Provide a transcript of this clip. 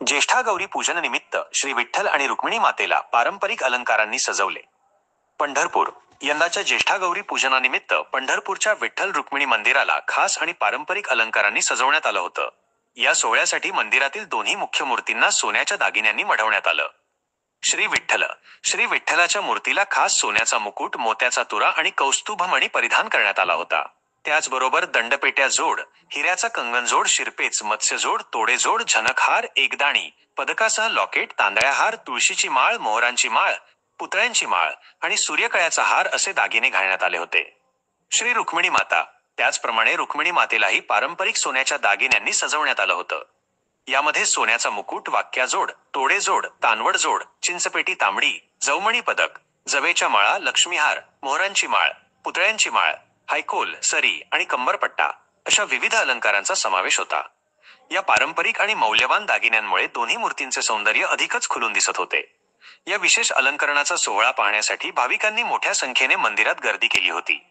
ज्येष्ठा गौरी पूजन निमित्त श्री विठ्ठल आणि रुक्मिणी मातेला पारंपरिक अलंकारांनी सजवले. पंढरपूर. यंदाच्या ज्येष्ठा गौरी पूजनानिमित्त पंढरपूरच्या विठ्ठल रुक्मिणी मंदिराला खास आणि पारंपरिक अलंकारांनी सजवण्यात आलं होतं. या सोहळ्यासाठी मंदिरातील दोन्ही मुख्य मूर्तींना सोन्याच्या दागिन्यांनी मढवण्यात आलं. श्री विठ्ठल. श्री विठ्ठलाच्या मूर्तीला खास सोन्याचा मुकुट, मोत्याचा तुरा आणि कौस्तुभमणी परिधान करण्यात आला होता. त्याचबरोबर दंडपेट्या जोड, हिऱ्याचा कंगनजोड, शिरपेच, मत्स्यजोड, तोडेजोड, झनकहार, एकदाणी, पदकासह लॉकेट, तांदळ्याहार, तुळशीची माळ, मोहरांची माळ, पुतळ्यांची माळ आणि सूर्यकळ्याचा हार असे दागिने घालण्यात आले होते. श्री रुक्मिणी माता. त्याचप्रमाणे रुक्मिणी मातेलाही पारंपरिक सोन्याच्या दागिन्यांनी सजवण्यात आलं होतं. यामध्ये सोन्याचा मुकुट, वाक्याजोड, तोडेजोड, तानवडजोड, चिंचपेटी तांबडी, जवमणी पदक, जवेच्या माळा, लक्ष्मीहार, मोहरांची माळ, पुतळ्यांची माळ, हायकोल, सरी आणि कंबरपट्टा अशा विविध अलंकारांचा समावेश होता. या पारंपरिक आणि मौल्यवान दागिन्यांमुळे दोन्ही मूर्तींचे सौंदर्य अधिकच खुलून दिसत होते. या विशेष अलंकरणाचा सोहळा पाहण्यासाठी भाविकांनी मोठ्या संख्येने मंदिरात गर्दी केली होती.